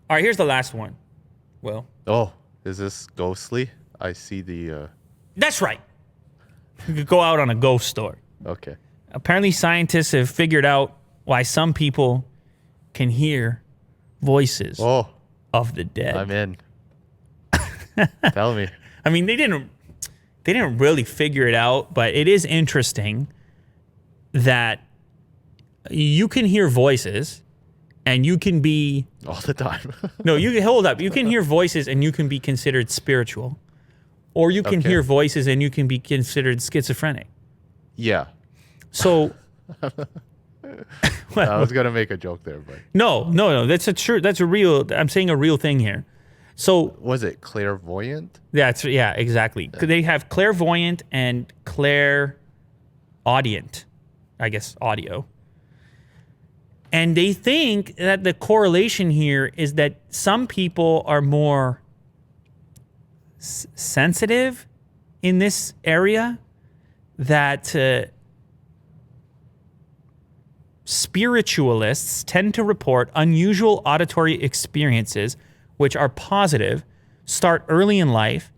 All right, here's the last one. Will. Oh, is this ghostly? I see the. That's right. You could go out on a ghost story. Okay. Apparently, scientists have figured out why some people can hear voices Oh, of the dead. I'm in. Tell me. I mean, they didn't really figure it out, but it is interesting that you can hear voices and you can be All the time. no, you can hold up. You can hear voices and you can be considered spiritual. Or you can Okay. hear voices and you can be considered schizophrenic. Yeah. So I was gonna make a joke there, but no. That's a real. I'm saying a real thing here. So was it clairvoyant? yeah, exactly. They have clairvoyant and clairaudient, I guess, audio. And they think that the correlation here is that some people are more sensitive in this area, that spiritualists tend to report unusual auditory experiences which are positive, start early in life,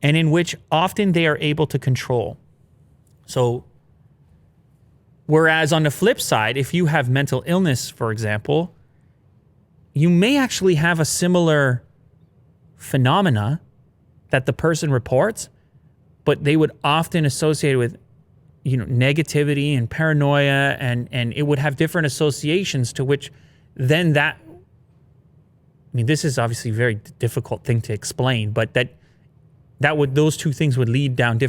and in which often they are able to control. So, whereas on the flip side, if you have mental illness, for example, you may actually have a similar phenomena that the person reports, but they would often associate it with, negativity and paranoia, and it would have different associations to which then that, I mean, this is obviously a very difficult thing to explain, but those two things would lead down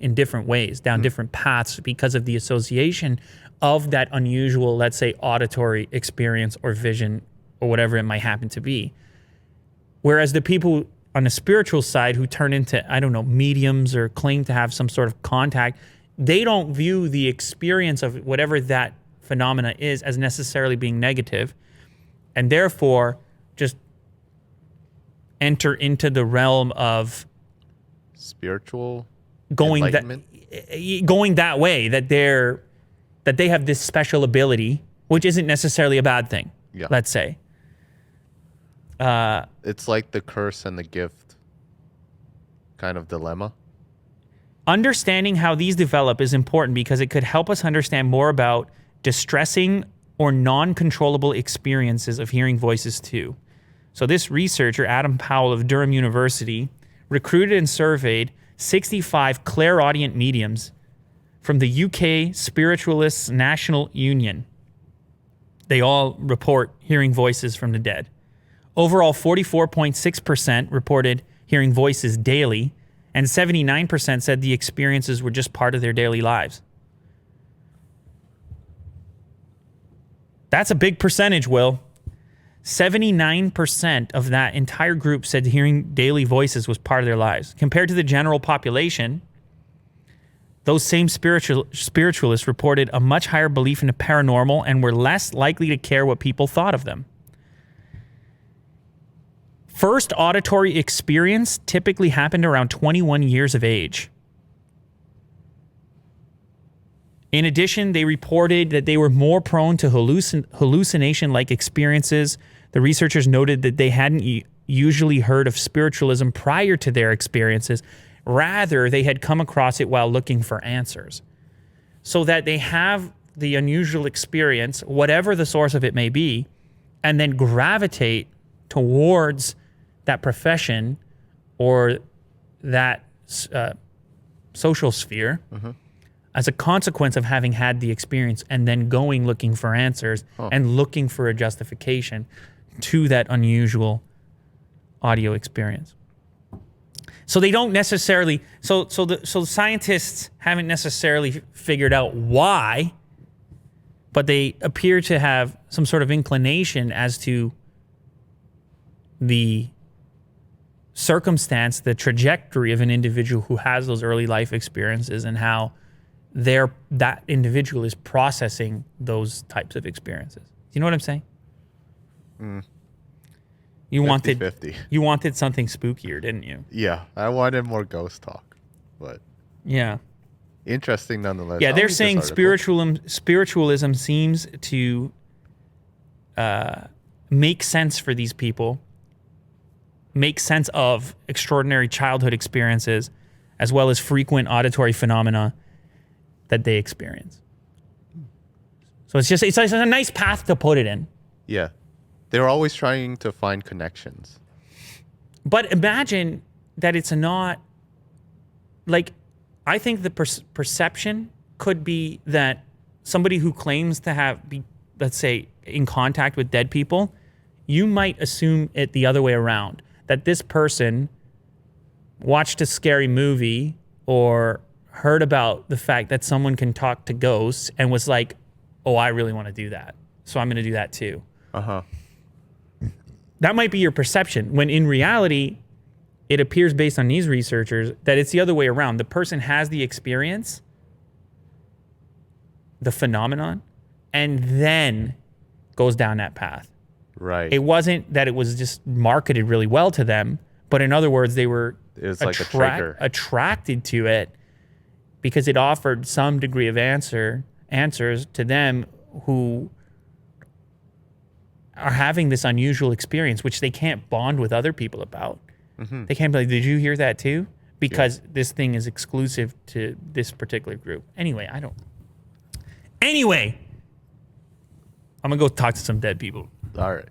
in different ways, down different paths because of the association of that unusual, let's say, auditory experience or vision or whatever it might happen to be. Whereas the people on the spiritual side who turn into, I don't know, mediums or claim to have some sort of contact, they don't view the experience of whatever that phenomena is as necessarily being negative, and therefore just enter into the realm of Spiritual going enlightenment? that way, that they have this special ability, which isn't necessarily a bad thing. Yeah. Let's say. It's like the curse and the gift kind of dilemma. Understanding how these develop is important because it could help us understand more about distressing or non-controllable experiences of hearing voices too. So this researcher, Adam Powell of Durham University, recruited and surveyed 65 clairaudient mediums from the UK Spiritualists National Union. They all report hearing voices from the dead. Overall, 44.6% reported hearing voices daily, and 79% said the experiences were just part of their daily lives. That's a big percentage, Will. 79% of that entire group said hearing daily voices was part of their lives. Compared to the general population, those same spiritualists reported a much higher belief in the paranormal and were less likely to care what people thought of them. First auditory experience typically happened around 21 years of age. In addition, they reported that they were more prone to hallucination-like experiences. The researchers noted that they hadn't usually heard of spiritualism prior to their experiences. Rather, they had come across it while looking for answers. So that they have the unusual experience, whatever the source of it may be, and then gravitate towards that profession or that social sphere as a consequence of having had the experience, and then going looking for answers and looking for a justification to that unusual audio experience. So they don't necessarily, so scientists haven't necessarily figured out why, but they appear to have some sort of inclination as to the circumstance, the trajectory of an individual who has those early life experiences, and how that individual is processing those types of experiences. Do you know what I'm saying? You 50-50. wanted something spookier, didn't you? Yeah, I wanted more ghost talk, but Yeah. interesting nonetheless. Yeah, I'll they're read this saying article. spiritualism seems to make sense for these people make sense of extraordinary childhood experiences as well as frequent auditory phenomena that they experience. So it's a nice path to put it in. Yeah. They're always trying to find connections. But imagine that it's not like, I think the perception could be that somebody who claims to be, let's say, in contact with dead people, you might assume it the other way around, that this person watched a scary movie or heard about the fact that someone can talk to ghosts and was like, oh, I really want to do that, so I'm going to do that too. Uh-huh. That might be your perception, when in reality, it appears based on these researchers that it's the other way around. The person has the experience, the phenomenon, and then goes down that path. Right. It wasn't that it was just marketed really well to them, but in other words, they were It's like a trigger. attracted to it because it offered some degree of answers to them who are having this unusual experience, which they can't bond with other people about. They can't be like, did you hear that too? Because this thing is exclusive to this particular group. Anyway, I'm going to go talk to some dead people. All right.